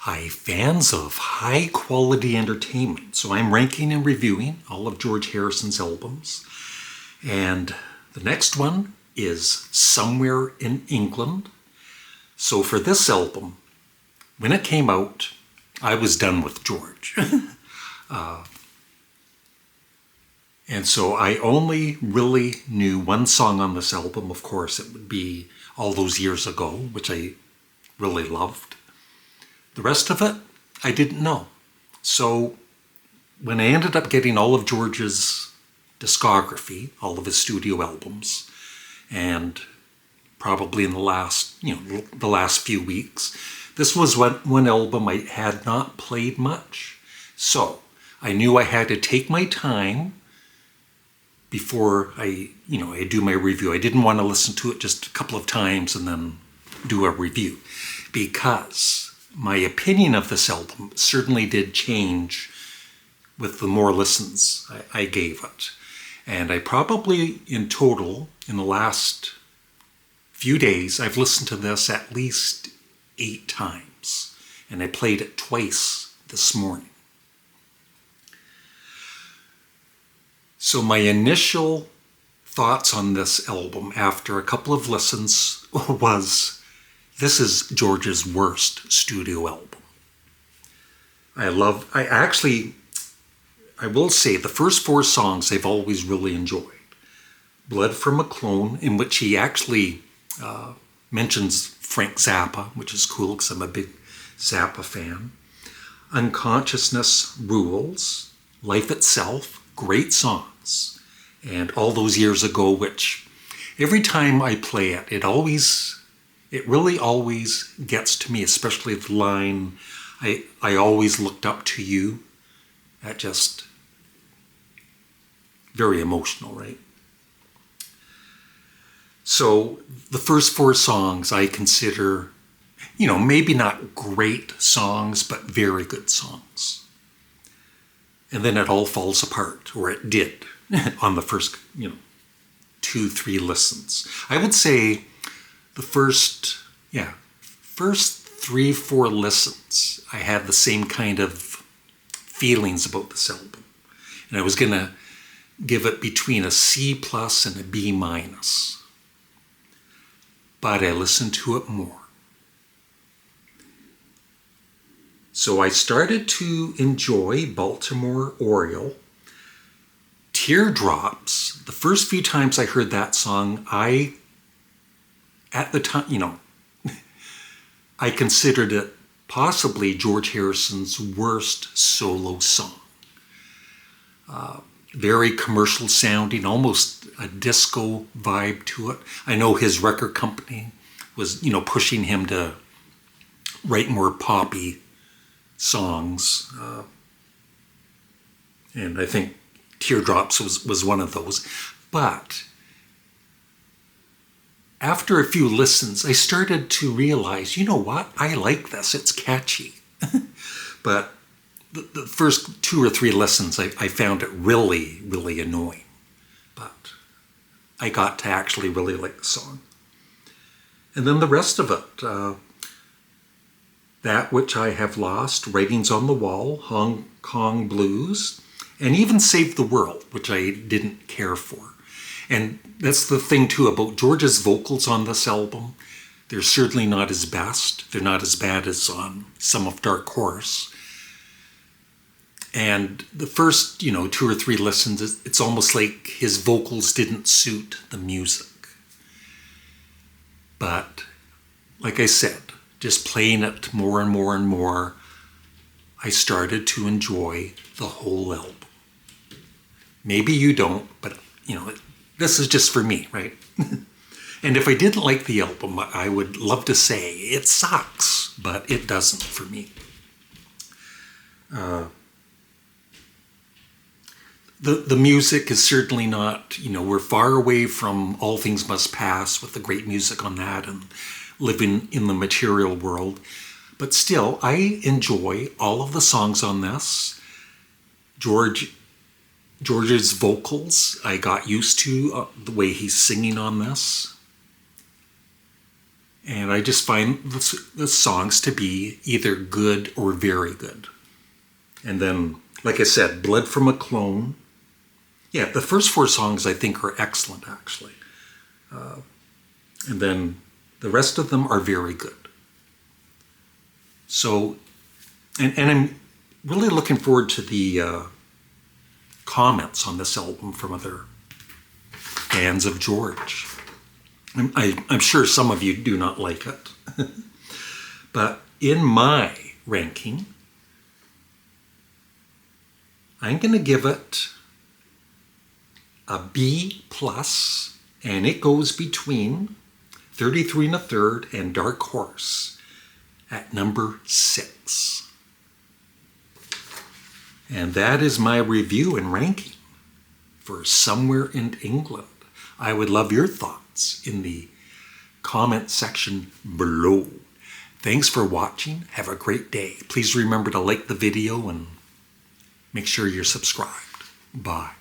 Hi, fans of high-quality entertainment. So I'm ranking and reviewing all of George Harrison's albums. And the next one is Somewhere in England. So for this album, when it came out, I was done with George. And so I only really knew one song on this album. Of course, it would be All Those Years Ago, which I really loved. The rest of it, I didn't know. So when I ended up getting all of George's discography, all of his studio albums, and probably in the last few weeks, this was one album I had not played much. So I knew I had to take my time before I do my review. I didn't want to listen to it just a couple of times and then do a review, because my opinion of this album certainly did change with the more listens I gave it. And I probably, in total, in the last few days, I've listened to this at least 8 times. And I played it twice this morning. So my initial thoughts on this album after a couple of listens was, this is George's worst studio album. I will say the first 4 songs I've always really enjoyed. Blood from a Clone, in which he actually mentions Frank Zappa, which is cool because I'm a big Zappa fan. Unconsciousness Rules, Life Itself, great songs. And All Those Years Ago, which every time I play it, it really always gets to me, especially the line, I always looked up to you. That just, very emotional, right? So the first 4 songs I consider, maybe not great songs, but very good songs. And then it all falls apart, or it did, on the first, 2-3 listens. I would say the first 3-4 listens, I had the same kind of feelings about this album. And I was going to give it between a C+ and a B-. But I listened to it more. So I started to enjoy Baltimore Oriole. Teardrops, the first few times I heard that song, at the time, I considered it possibly George Harrison's worst solo song. Very commercial sounding, almost a disco vibe to it. I know his record company was, pushing him to write more poppy songs. And I think Teardrops was one of those. But after a few listens, I started to realize, you know what? I like this. It's catchy. But the first 2 or 3 listens, I found it really, really annoying. But I got to actually really like the song. And then the rest of it, That Which I Have Lost, Writings on the Wall, Hong Kong Blues, and even Save the World, which I didn't care for. And that's the thing, too, about George's vocals on this album. They're certainly not his best. They're not as bad as on some of Dark Horse. And the first, 2 or 3 listens, it's almost like his vocals didn't suit the music. But, like I said, just playing it more and more and more, I started to enjoy the whole album. Maybe you don't, but, this is just for me, right? And if I didn't like the album, I would love to say it sucks, but it doesn't for me. The music is certainly not, we're far away from All Things Must Pass with the great music on that and living in the material world. But still, I enjoy all of the songs on this. George's vocals, I got used to the way he's singing on this. And I just find the songs to be either good or very good. And then, like I said, Blood from a Clone. Yeah, the first 4 songs I think are excellent, actually. And then the rest of them are very good. So, and I'm really looking forward to the comments on this album from other fans of George. I'm sure some of you do not like it. But in my ranking, I'm going to give it a B+, and it goes between 33 1/3 and Dark Horse at number 6. And that is my review and ranking for Somewhere in England. I would love your thoughts in the comment section below. Thanks for watching. Have a great day. Please remember to like the video and make sure you're subscribed. Bye.